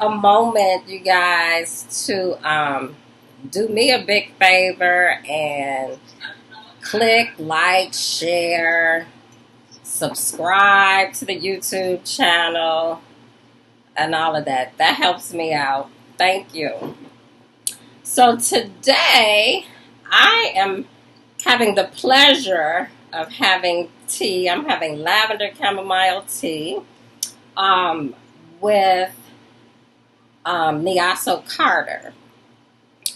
a moment, you guys, to do me a big favor and click, like, share, subscribe to the YouTube channel, and all of that. That helps me out. Thank you. So today, I am having the pleasure of having tea. I'm having lavender chamomile tea with Niaso Carter.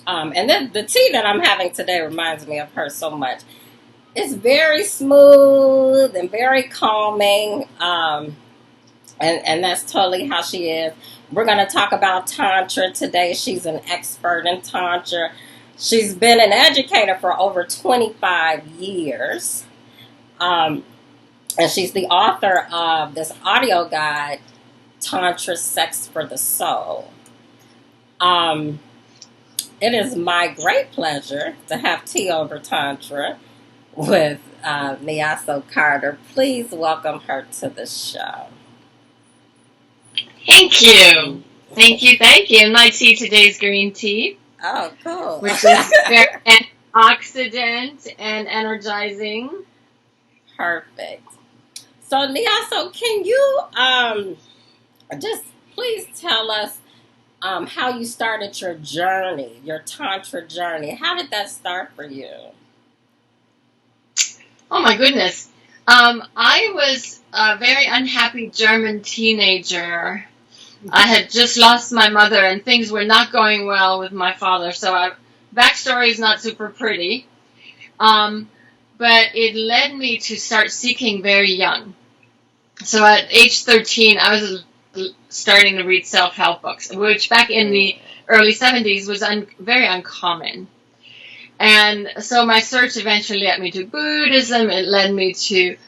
And then the tea that I'm having today reminds me of her so much. It's very smooth and very calming. And that's totally how she is. We're going to talk about Tantra today. She's an expert in Tantra. She's been an educator for over 25 years. And she's the author of this audio guide, Tantra Sex for the Soul. It is my great pleasure to have tea over Tantra with Niaso Carter. Please welcome her to the show. Thank you. Thank you. Thank you. And my tea today is green tea. Oh, cool. Which is very antioxidant and energizing. Perfect. So, Niaso, can you just please tell us how you started your journey, your Tantra journey? How did that start for you? Oh, my goodness. I was a very unhappy German teenager. I had just lost my mother and things were not going well with my father. So backstory is not super pretty. But it led me to start seeking very young. So at age 13, I was starting to read self-help books, which back in the early 70s was very uncommon. And so my search eventually led me to Buddhism. It led me to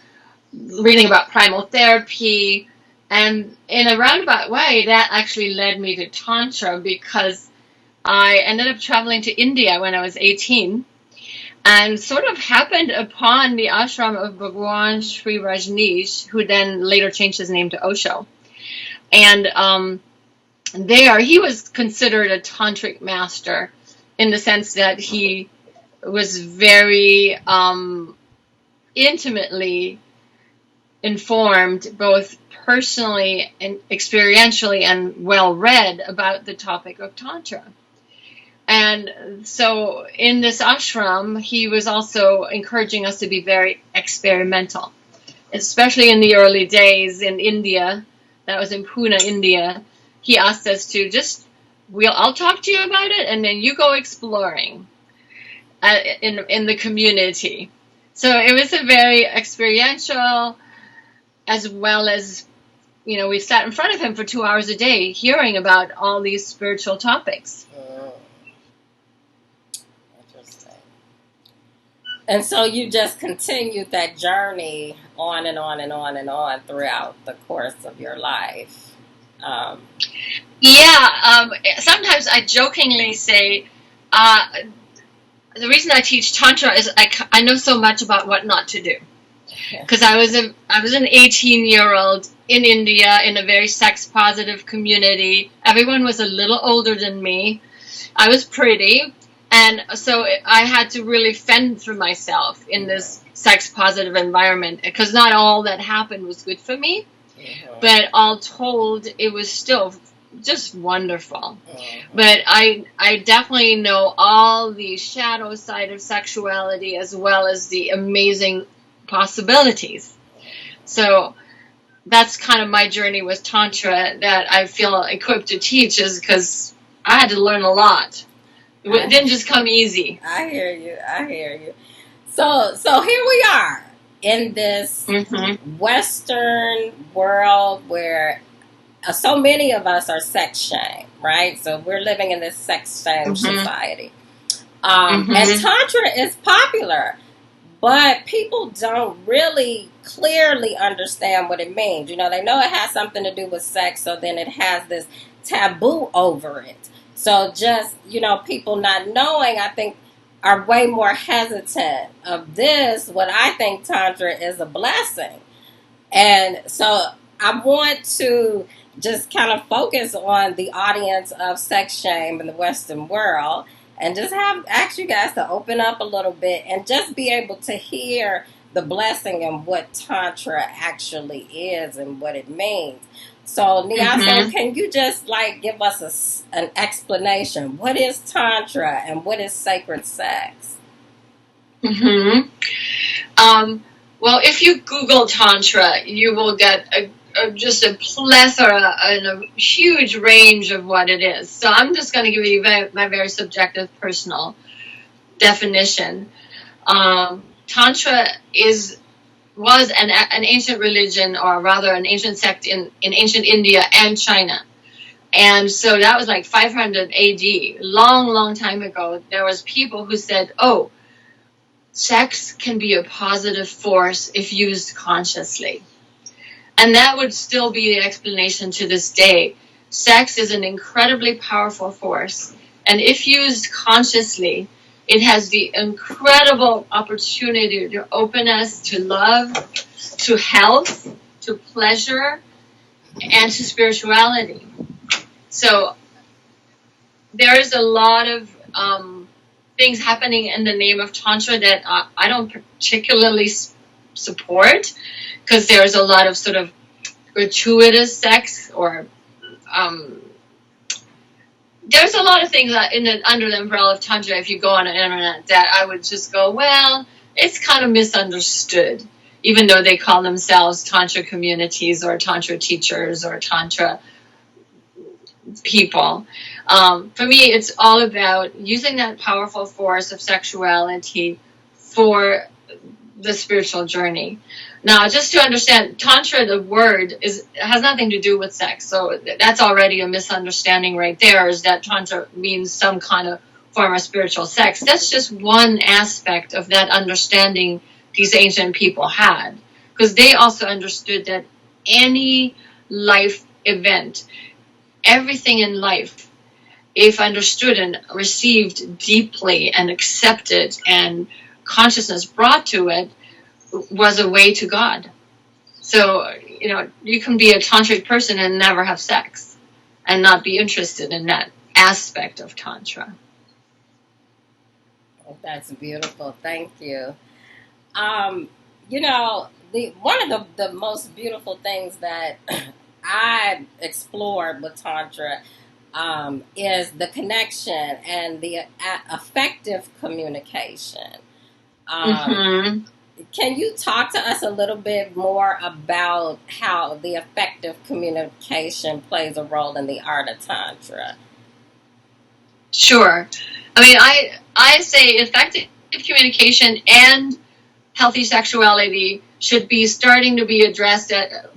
reading about primal therapy. And in a roundabout way, that actually led me to Tantra because I ended up traveling to India when I was 18 and sort of happened upon the ashram of Bhagwan Sri Rajneesh, who then later changed his name to Osho. And there, he was considered a tantric master in the sense that he was very intimately informed, both personally and experientially, and well-read about the topic of Tantra. And so in this ashram, he was also encouraging us to be very experimental, especially in the early days in India. That was in Pune, India. He asked us to I'll talk to you about it, and then you go exploring in the community. So it was a very experiential, as well as, we sat in front of him for 2 hours a day hearing about all these spiritual topics. Interesting. And so you just continued that journey on and on and on and on throughout the course of your life. Sometimes I jokingly say, the reason I teach Tantra is I know so much about what not to do. Because I was an 18-year-old in India in a very sex-positive community. Everyone was a little older than me. I was pretty, and so I had to really fend for myself in this sex-positive environment, because not all that happened was good for me. But all told, it was still just wonderful. But I definitely know all the shadow side of sexuality as well as the amazing possibilities. So that's kind of my journey with Tantra that I feel equipped to teach, is because I had to learn a lot. It didn't just come easy. I hear you. So here we are in this Western world where so many of us are sex shamed, right? So we're living in this sex shame society. And Tantra is popular, but people don't really clearly understand what it means. They know it has something to do with sex, so then it has this taboo over it. So just, people not knowing, I think, are way more hesitant of this. What I think Tantra is a blessing. And so I want to just kind of focus on the audience of sex shame in the Western world, and just ask you guys to open up a little bit and just be able to hear the blessing and what Tantra actually is and what it means. So, Nyaso, can you just like give us an explanation? What is Tantra and what is sacred sex? Well, if you Google Tantra, you will get just a plethora and a huge range of what it is. So I'm just going to give you my very subjective, personal definition. Tantra was an ancient religion, or rather an ancient sect in ancient India and China. And so that was like 500 AD, long time ago. There was people who said, oh, sex can be a positive force if used consciously. And that would still be the explanation to this day. Sex is an incredibly powerful force. And if used consciously, it has the incredible opportunity to open us to love, to health, to pleasure, and to spirituality. So there is a lot of things happening in the name of Tantra that I don't particularly support, because there's a lot of sort of gratuitous sex, or there's a lot of things under the umbrella of Tantra, if you go on the internet, that I would just go, well, it's kind of misunderstood, even though they call themselves Tantra communities or Tantra teachers or Tantra people. For me, it's all about using that powerful force of sexuality for the spiritual journey. Now, just to understand, Tantra, the word, has nothing to do with sex. So that's already a misunderstanding right there, is that Tantra means some kind of form of spiritual sex. That's just one aspect of that understanding these ancient people had. Because they also understood that any life event, everything in life, if understood and received deeply and accepted and consciousness brought to it, was a way to God. So, you can be a tantric person and never have sex and not be interested in that aspect of Tantra. That's beautiful. Thank you. One of the most beautiful things that I explored with Tantra is the connection and the effective communication. Can you talk to us a little bit more about how the effective communication plays a role in the art of Tantra? Sure. I mean, I say effective communication and healthy sexuality should be starting to be addressed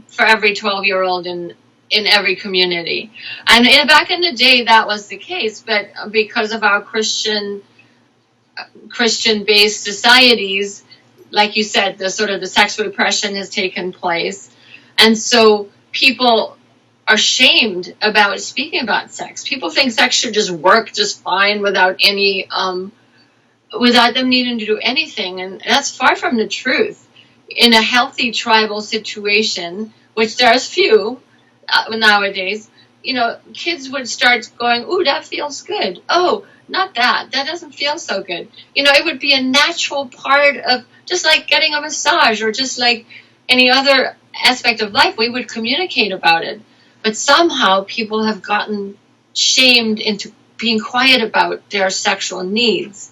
for every 12-year-old in every community. And back in the day, that was the case, but because of our Christian-based societies, like you said, the sex repression has taken place. And so people are shamed about speaking about sex. People think sex should just work just fine without them needing to do anything. And that's far from the truth. In a healthy tribal situation, which there's few nowadays, kids would start going, ooh, that feels good. Oh, not that. That doesn't feel so good. It would be a natural part of, just like getting a massage or just like any other aspect of life, we would communicate about it. But somehow people have gotten shamed into being quiet about their sexual needs.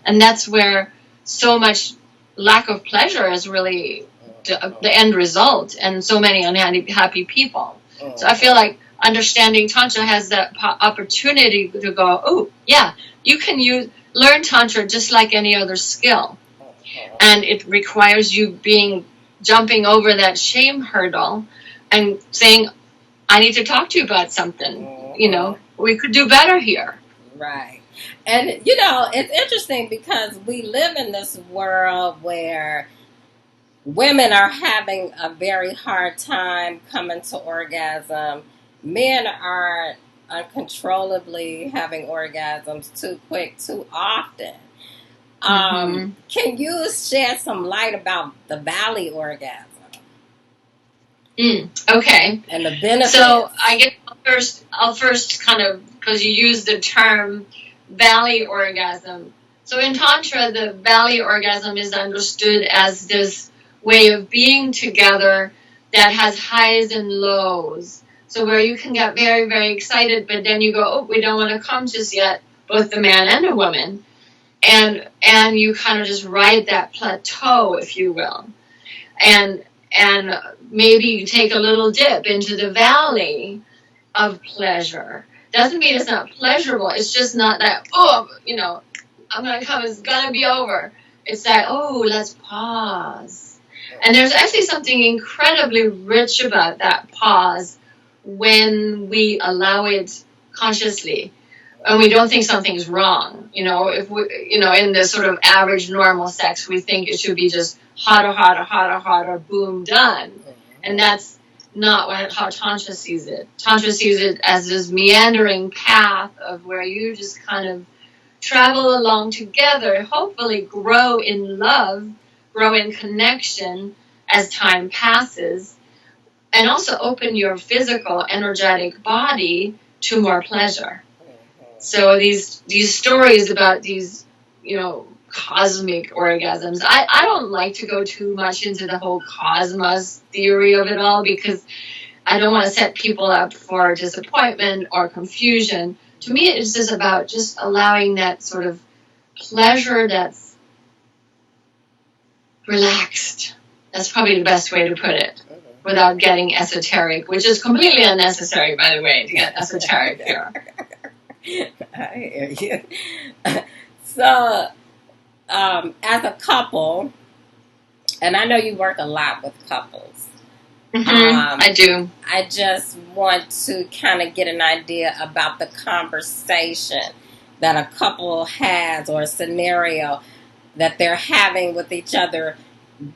And that's where so much lack of pleasure is really the end result, and so many unhappy people. So I feel like understanding Tantra has that opportunity to go, oh, yeah, you can learn Tantra just like any other skill. And it requires you jumping over that shame hurdle and saying, I need to talk to you about something. We could do better here. Right. And, it's interesting because we live in this world where women are having a very hard time coming to orgasm. Men are uncontrollably having orgasms too quick, too often. Can you shed some light about the valley orgasm? Okay. And the benefits. So I guess I'll first kind of, because you use the term valley orgasm. So in Tantra, the valley orgasm is understood as this way of being together that has highs and lows. So where you can get very, very excited, but then you go, oh, we don't want to come just yet, both the man and the woman. And you kind of just ride that plateau, if you will. And maybe you take a little dip into the valley of pleasure. Doesn't mean it's not pleasurable. It's just not that, oh, I'm going to come, it's going to be over. It's that, oh, let's pause. And there's actually something incredibly rich about that pause when we allow it consciously. And we don't think something's wrong. If we, in the sort of average normal sex, we think it should be just hotter, hotter, hotter, hotter, boom, done. And that's not how Tantra sees it. Tantra sees it as this meandering path of where you just kind of travel along together, hopefully grow in love, grow in connection as time passes, and also open your physical, energetic body to more pleasure. So these stories about these, cosmic orgasms, I don't like to go too much into the whole cosmos theory of it all, because I don't want to set people up for disappointment or confusion. To me, it's just about just allowing that sort of pleasure that's relaxed. That's probably the best way to put it, without getting esoteric, which is completely unnecessary, by the way, to get esoteric here. I hear you. So, as a couple, and I know you work a lot with couples. I do. I just want to kind of get an idea about the conversation that a couple has, or a scenario that they're having with each other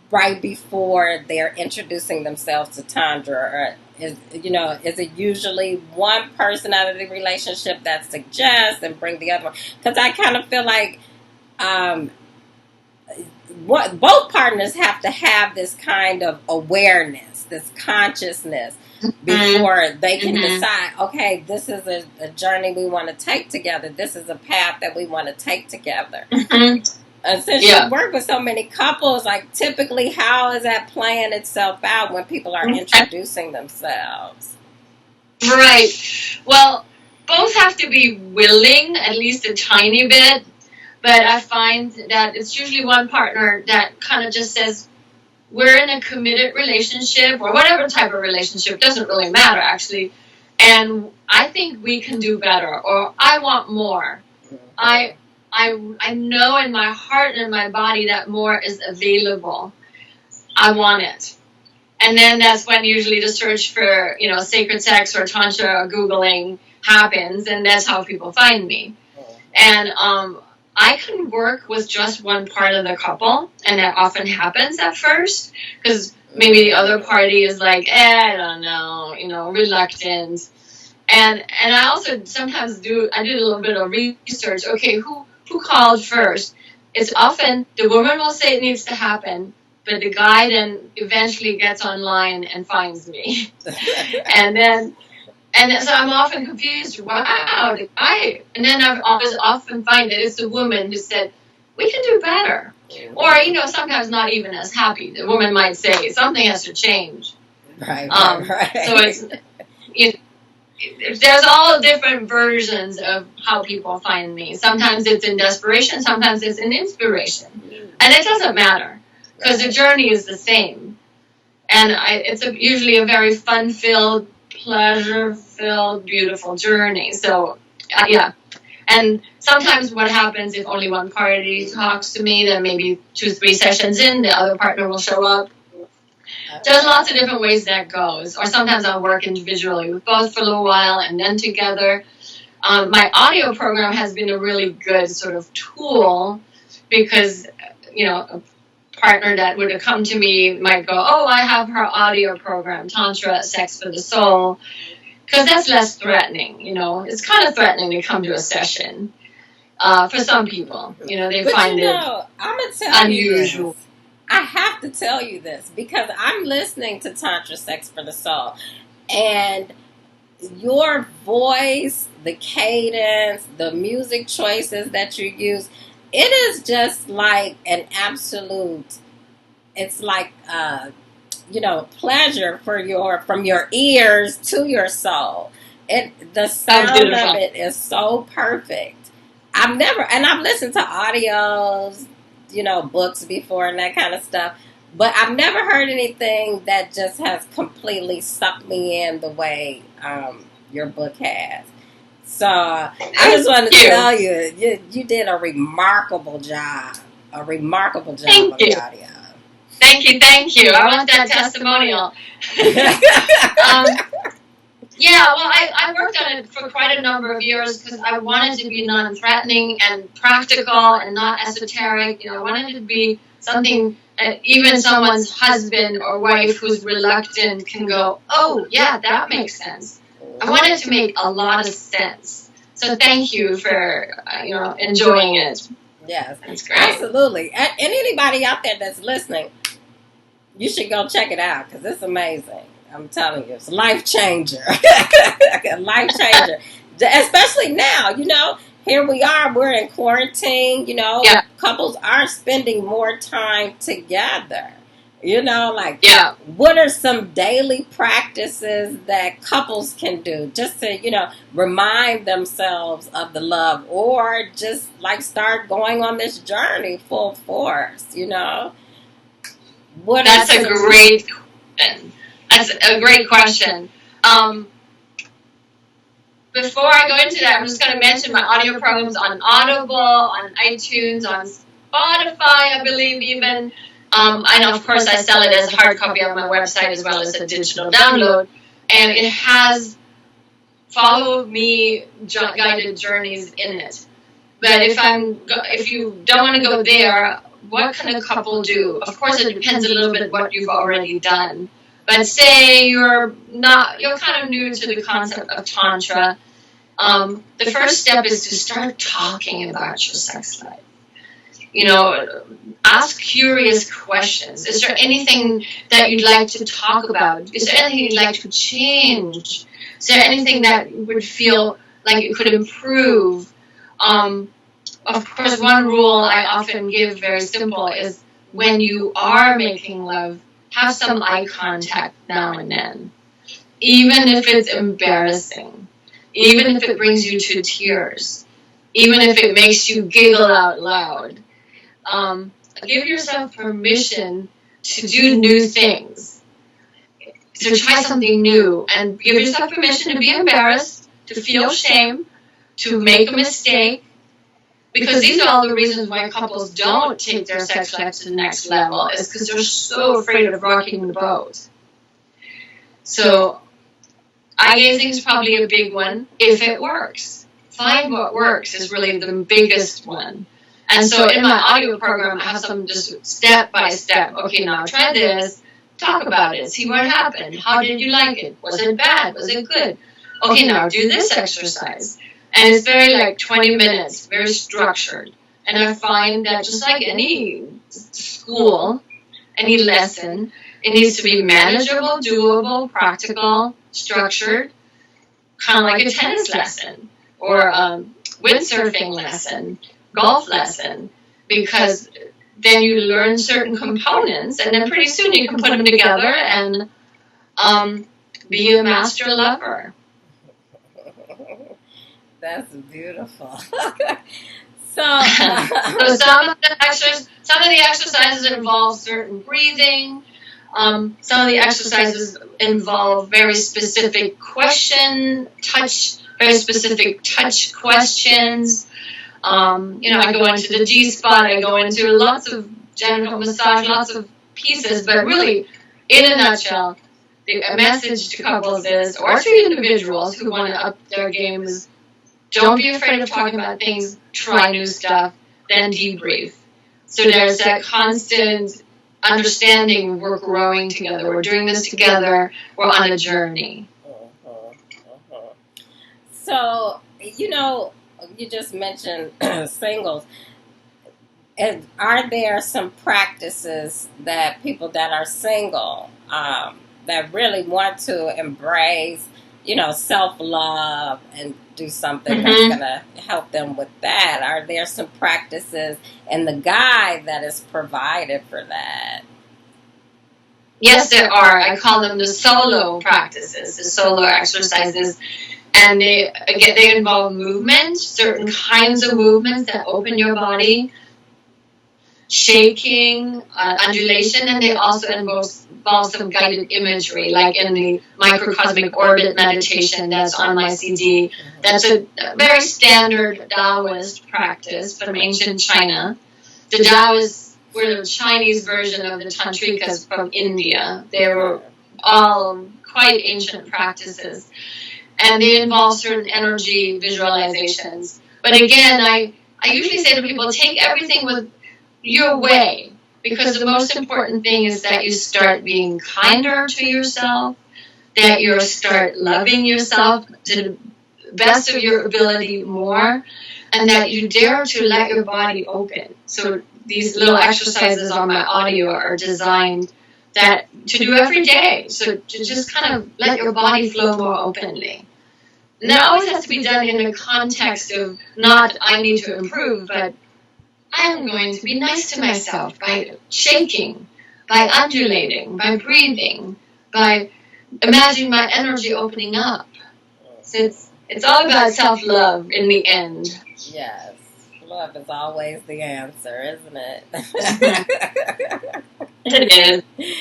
right before they're introducing themselves to Tantra. Or is it usually one person out of the relationship that suggests and bring the other one? Because I kind of feel like both partners have to have this kind of awareness, this consciousness, before they can decide, okay, this is a journey we want to take together. This is a path that we want to take together. And since you work with so many couples, like, typically, how is that playing itself out when people are introducing themselves? Right. Well, both have to be willing, at least a tiny bit. But I find that it's usually one partner that kind of just says, we're in a committed relationship, or whatever type of relationship, doesn't really matter, actually. And I think we can do better, or I want more. I know in my heart and in my body that more is available. I want it. And then that's when usually the search for, sacred sex or Tantra or Googling happens, and that's how people find me. And I can work with just one part of the couple, and that often happens at first, because maybe the other party is like, I don't know, reluctant. And I also sometimes I did a little bit of research. Okay, who called first? It's often the woman will say it needs to happen, but the guy then eventually gets online and finds me. and so I'm often confused. Wow, the guy. And then I always often find that it's the woman who said, we can do better. Or, sometimes not even as happy. The woman might say, something has to change. Right. So it's, there's all different versions of how people find me. Sometimes it's in desperation, sometimes it's in inspiration. And it doesn't matter, because the journey is the same. And it's usually a very fun-filled, pleasure-filled, beautiful journey. So, yeah. And sometimes what happens if only one party talks to me, then maybe 2-3 sessions in, the other partner will show up. There's lots of different ways that goes. Or sometimes I'll work individually with both for a little while and then together. My audio program has been a really good sort of tool, because, a partner that would have come to me might go, oh, I have her audio program, Tantra, Sex for the Soul, because that's less threatening. It's kind of threatening to come to a session for some people. They find it I'm gonna tell unusual. I have to tell you this because I'm listening to Tantra Sex for the Soul, and your voice, the cadence, the music choices that you use, it is just like an absolute. It's like pleasure for from your ears to your soul. The sound of it is so perfect. I've listened to audios, books before and that kind of stuff, but I've never heard anything that just has completely sucked me in the way your book has. So I just wanted to tell you, you did a remarkable job. A remarkable job on the audio. Thank you. I want that testimonial. Yeah, well, I worked on it for quite a number of years because I wanted to be non-threatening and practical and not esoteric. I wanted it to be something even someone's husband or wife who's reluctant can go, oh, yeah, that makes sense. I wanted to make a lot of sense. So thank you for, enjoying it. Yes, that's great. Absolutely. And anybody out there that's listening, you should go check it out because it's amazing. I'm telling you, it's a life changer. A life changer. Especially now, here we are, we're in quarantine, couples are spending more time together. What are some daily practices that couples can do just to, remind themselves of the love or just start going on this journey full force, That's a great question. That's a great question. Before I go into that, I'm just going to mention my audio programs on Audible, on iTunes, on Spotify, I believe even. And of course, I sell it as a hard copy on my website as well as a digital download. And it has follow me guided journeys in it. But if you don't want to go there, what can a couple do? Of course, it depends a little bit what you've already done. But say you're kind of new to the concept of Tantra. The first step is to start talking about your sex life. Ask curious questions. Is there anything that you'd like to talk about? Is there anything you'd like to change? Is there anything that would feel like it could improve? Of course, one rule I often give, very simple, is when you are making love, have some eye contact now and then. Even if it's embarrassing. Even if it brings you to tears. Even if it makes you giggle out loud. Give yourself permission to do new things. So try something new and give yourself permission to be embarrassed, to feel shame, to make a mistake. Because these are all the reasons why couples don't take their sex life to the next level, is because they're so afraid of rocking the boat. So, eye gazing is probably a big one, if it works. Find what works is really the biggest one. And so in my audio program, I have some just step by step. Okay, now try this. Talk about it. See what happened. How did you like it? Was it bad? Was it good? Okay, now do this exercise. And it's very 20 minutes, very structured. And I find that just like any school, any lesson, it needs to be manageable, doable, practical, structured, kind of like a tennis lesson or a windsurfing lesson, golf lesson, because then you learn certain components and then pretty soon you can put them together and be a master lover. That's beautiful. So some of the exercises involve certain breathing. Some of the exercises involve very specific very specific touch questions. I go into the G-spot, I go into lots of genital massage, lots of pieces, but really, in a nutshell, the message to couples is, or to individuals who want to up their game is, don't be afraid of talking about things, try new stuff, then debrief. So there's that constant understanding we're growing together, we're doing this together, we're on a journey. So, you just mentioned singles. And are there some practices that people that are single that really want to embrace, self love and do something that's Mm-hmm. going to help them with that? Are there some practices in the guide that is provided for that? Yes, there are. I call them the solo practices, the solo exercises. And they involve movement, certain kinds of movements that open your body, shaking, undulation, and they also involve some guided imagery, like in the microcosmic orbit meditation that's on my CD. That's a very standard Taoist practice from ancient China. The Taoists were the Chinese version of the Tantrikas from India. They were all quite ancient practices. And they involve certain energy visualizations. But again, I usually say to people, take everything with your way, because the most important thing is that you start being kinder to yourself, that you start loving yourself to the best of your ability more, and that you dare to let your body open. So these little exercises on my audio are designed that to do every day. So to just kind of let your body flow more openly. And that always has to be done in a context of not I need to improve, but I'm going to be nice to myself by shaking, by undulating, by breathing, by imagining my energy opening up. So it's all about self-love in the end. Yes. Love is always the answer, isn't it? It is.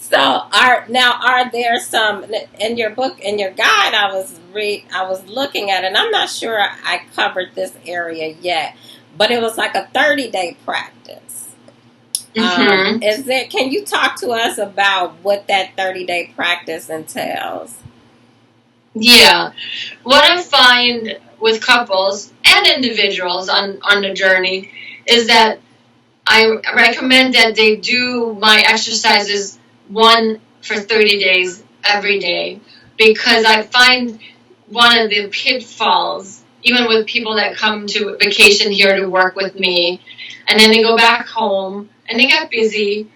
So, are there some in your book, in your guide? I was looking at it, and I'm not sure I covered this area yet, but it was like a 30-day practice. Mm-hmm. Is there? Can you talk to us about what that 30-day practice entails? Yeah. What I find with couples and individuals on the journey is that I recommend that they do my exercises one for 30 days every day, because I find one of the pitfalls, even with people that come to vacation here to work with me, and then they go back home and they get busy,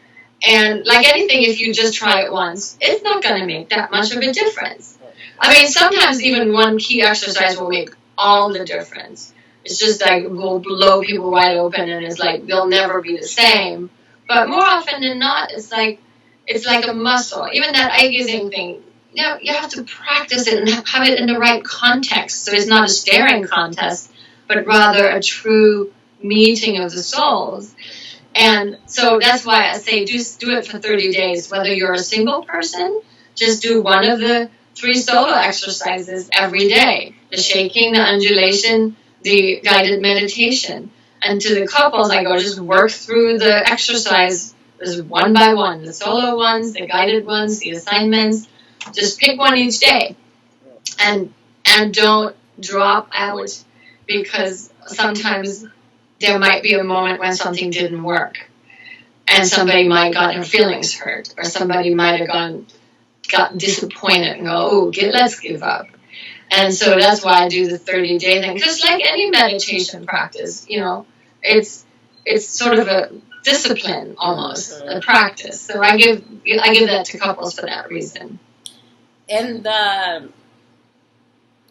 and like anything, if you just try it once, it's not going to make that much of a difference. I mean, sometimes even one key exercise will make all the difference. It's just like will blow people wide open, and it's like they'll never be the same. But more often than not, it's like a muscle. Even that eye gazing thing, you have to practice it and have it in the right context. So it's not a staring contest, but rather a true meeting of the souls. And so that's why I say just do it for 30 days. Whether you're a single person, just do one of the 3 solo exercises every day. The shaking, the undulation, the guided meditation. And to the couples, I go just work through the exercise one by one. The solo ones, the guided ones, the assignments. Just pick one each day. And don't drop out, because sometimes there might be a moment when something didn't work. And somebody might have gotten their feelings hurt, or somebody might have gotten disappointed and go, oh, let's give up. And so that's why I do the 30-day thing. Just like any meditation practice, it's sort of a discipline almost, a practice. So I give that to couples for that reason. In the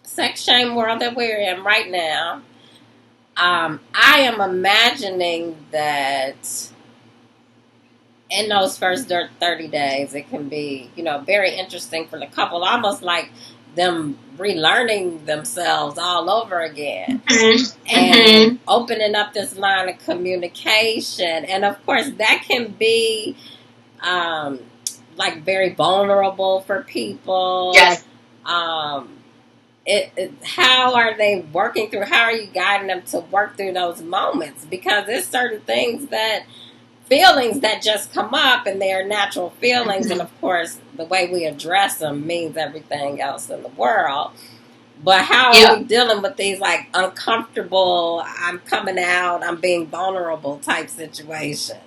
sex shame world that we're in right now, I am imagining that in those first 30 days, it can be, very interesting for the couple, almost like them relearning themselves all over again, and opening up this line of communication. And of course, that can be like very vulnerable for people. Yes. How are they working through? How are you guiding them to work through those moments? Because there's certain feelings that just come up, and they are natural feelings, and of course the way we address them means everything else in the world. But how are we dealing with these like uncomfortable, I'm coming out, I'm being vulnerable type situations?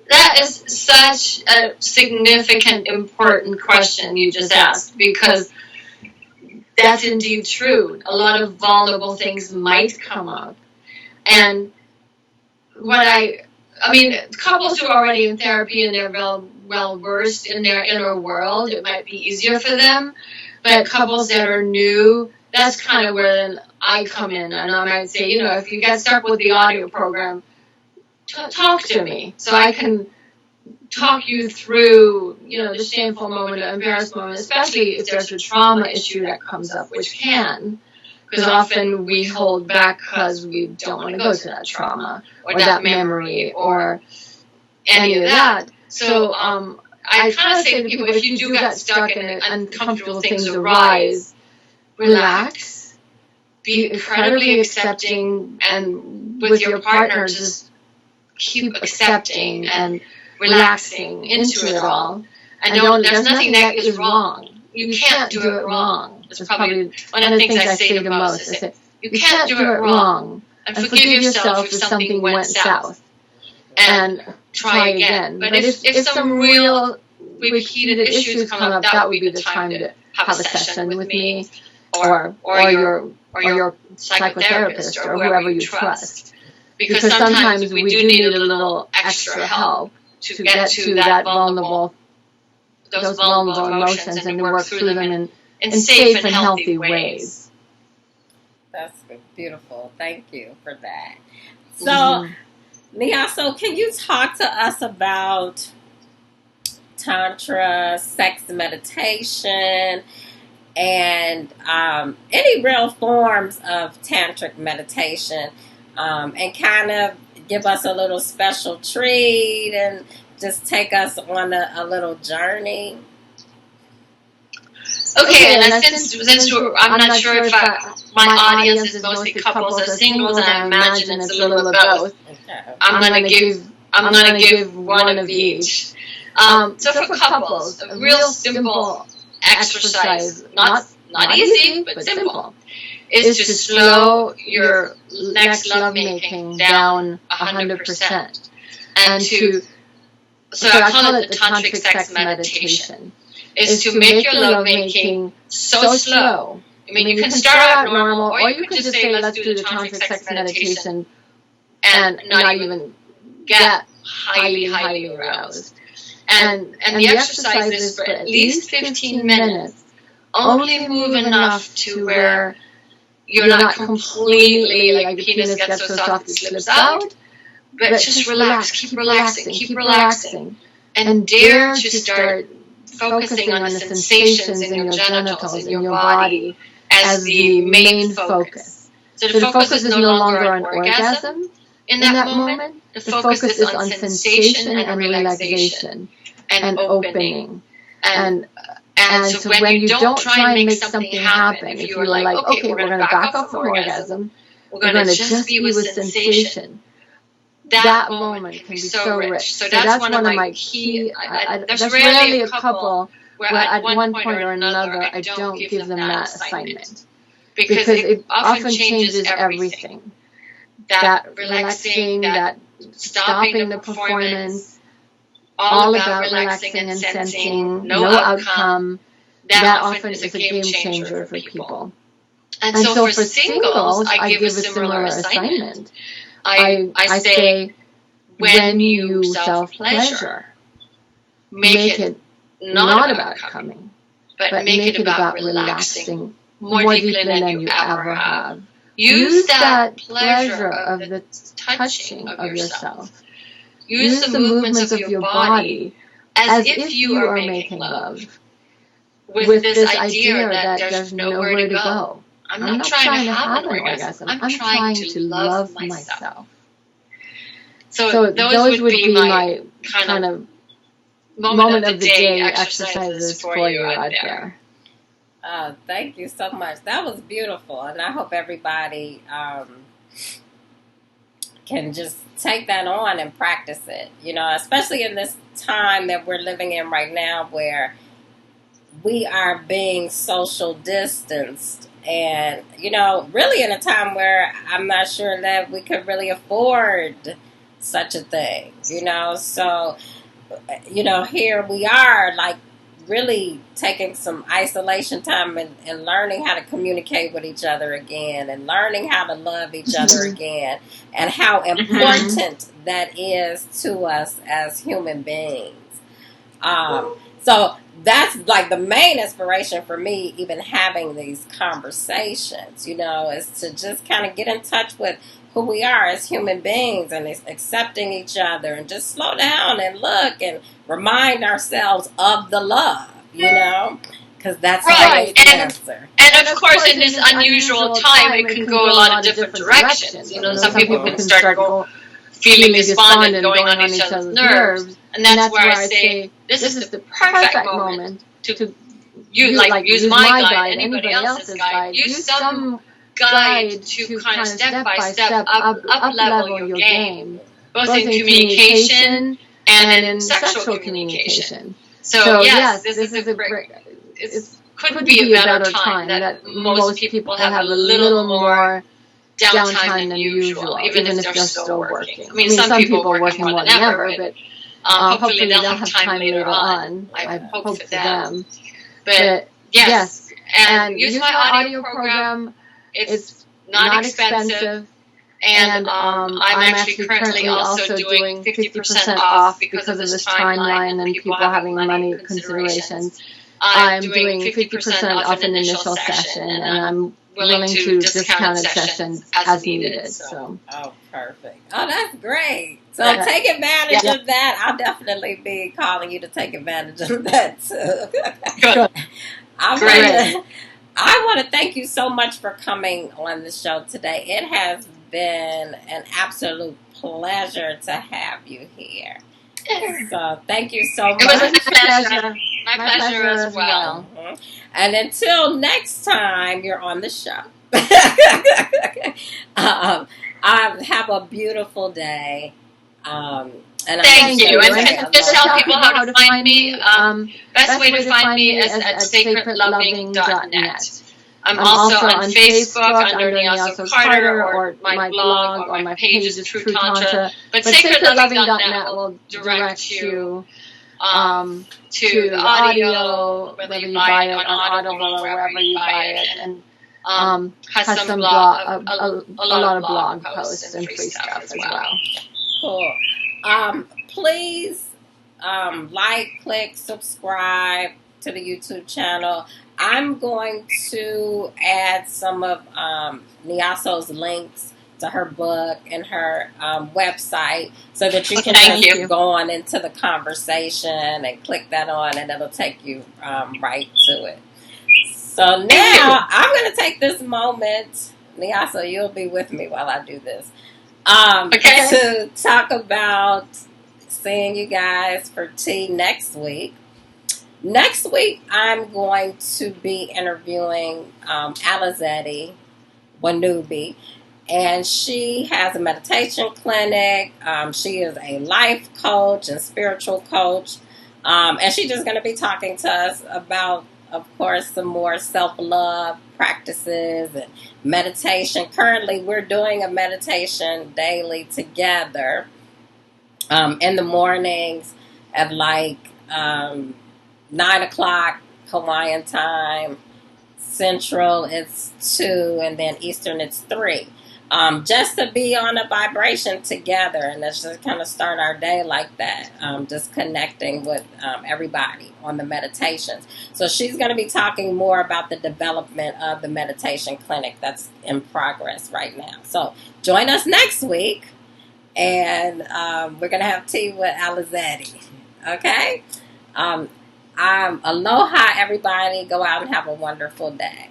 That is such a significant, important question you just asked, because that's indeed true. A lot of vulnerable things might come up, and couples who are already in therapy and they're well versed in their inner world, it might be easier for them. But couples that are new, that's kind of where I come in, and I might say, if you get stuck with the audio program, talk to me so I can talk you through, the shameful moment, the embarrassed moment, especially if there's a trauma issue that comes up, which can, because often we hold back because we don't want to go to that trauma or that memory or any of that. So I kind of say to people, if you do get stuck and uncomfortable things arise, relax, be incredibly accepting, and with your partner, just keep accepting and relaxing into it all. And there's nothing that is wrong. You can't do it wrong. That's probably one of the things I say the most. I say, you can't do it wrong. And forgive yourself if something went south. And try again. But if some real repeated issues come up, that would be the time to have a session with me or your psychotherapist or whoever you trust. Because sometimes we do need a little extra help to get to those vulnerable emotions and to work through them in safe and healthy ways. That's beautiful. Thank you for that. So, Niaso, can you talk to us about Tantra, sex meditation, and any real forms of tantric meditation, and kind of give us a little special treat and just take us on a little journey? Okay, and since I'm not sure if my audience is mostly couples or singles, I imagine it's a little of both. Okay. I'm gonna give one of each. So for couples, a real simple exercise, not easy, but simple, is to slow your next lovemaking down 100%. And so I call it the tantric sex meditation, is to make your lovemaking so slow. I mean, you can start out normal, or you can just say, let's do the tantric sex meditation and not even get highly aroused. And the exercise is for at least 15 minutes. Only move enough to where you're not completely, like the penis gets so soft it slips out, but just relax, keep relaxing, and dare to start focusing on the sensations in your genitals, in your body, as the main focus. So the focus is no longer on orgasm in that moment. The focus is on sensation and relaxation and opening. And so when you don't try and make something happen, if you're like, okay, we're going to back up from orgasm, we're going to just be with sensation, that moment can be so rich. So that's one of my key, there's rarely a couple where at one point or another I don't give them that assignment. Because it often changes everything. That relaxing, that stopping the performance, all about relaxing and sensing, no outcome, that often is a game changer for people. And so for singles, I give a similar assignment. I say, when you self-pleasure, make it not about coming, but make it about relaxing more deeply than you ever have. Use that pleasure of the touching of yourself. Use the movements of your body as if you are making love, with this idea that there's nowhere to go. I'm not trying to have an orgasm. I'm trying to love myself. So those would be my kind of moment of the day exercises for you out there. Thank you so much. That was beautiful, and I hope everybody can just take that on and practice it. Especially in this time that we're living in right now, where we are being social distanced, and really in a time where I'm not sure that we could really afford such a thing. So here we are, like, really taking some isolation time and learning how to communicate with each other again and learning how to love each other again and how important that is to us as human beings. So that's like the main inspiration for me, even having these conversations, is to just kind of get in touch with who we are as human beings and accepting each other and just slow down and look and remind ourselves of the love, because that's right. the answer. And of course, in this unusual time, it can go a lot of different directions. Some people can start feeling despondent, going on each other's nerves. And that's where I say, this is the perfect moment to use my guide, anybody else's guide. Use some guide to kind of step by step up level your game, both in communication and in sexual communication. So yes, this is a great. It could be a better time that most people have a little more downtime than usual, even if they're still working. I mean, some people are working more than ever, but hopefully they'll have time later on. I hope for them. But yes, and use my audio program. It's not expensive. And I'm actually currently also doing 50% off because of this timeline and people having money considerations. I'm doing 50% off an initial session, and I'm willing to do discounted sessions as needed. So. Oh, perfect. Oh, that's great. So take advantage of that. I'll definitely be calling you to take advantage of that too. Good. I want to thank you so much for coming on the show today. It has been an absolute pleasure to have you here. So thank you so much. It was a pleasure. My pleasure as well. Mm-hmm. And until next time you're on the show, have a beautiful day. And thank you. And just tell people how to find me. Best way to find me is at sacredloving.net. I'm also on Facebook under Niaso Carter, or my blog, or my page is True Tantra. But sacredloving.net will direct you to the audio, whether you buy it on Audible or wherever you buy it, and has some a lot of blog posts and free stuff as well. Cool. Please click, subscribe to the YouTube channel. I'm going to add some of Niaso's links to her book and her website so that you can keep going into the conversation and click that on and it'll take you right to it. So now I'm going to take this moment, Niaso, you'll be with me while I do this, to talk about seeing you guys for tea next week. Next week, I'm going to be interviewing Alizeti Wanubi, and she has a meditation clinic. She is a life coach and spiritual coach, and she's just going to be talking to us about, of course, some more self-love practices and meditation. Currently, we're doing a meditation daily together in the mornings at 9 o'clock Hawaiian time. Central it's 2, and then Eastern it's 3. Just to be on a vibration together, and let's just kind of start our day like that. Just connecting with everybody on the meditations. So she's going to be talking more about the development of the meditation clinic that's in progress right now. So join us next week, and we're going to have tea with Alizeti. Okay? Aloha, everybody. Go out and have a wonderful day.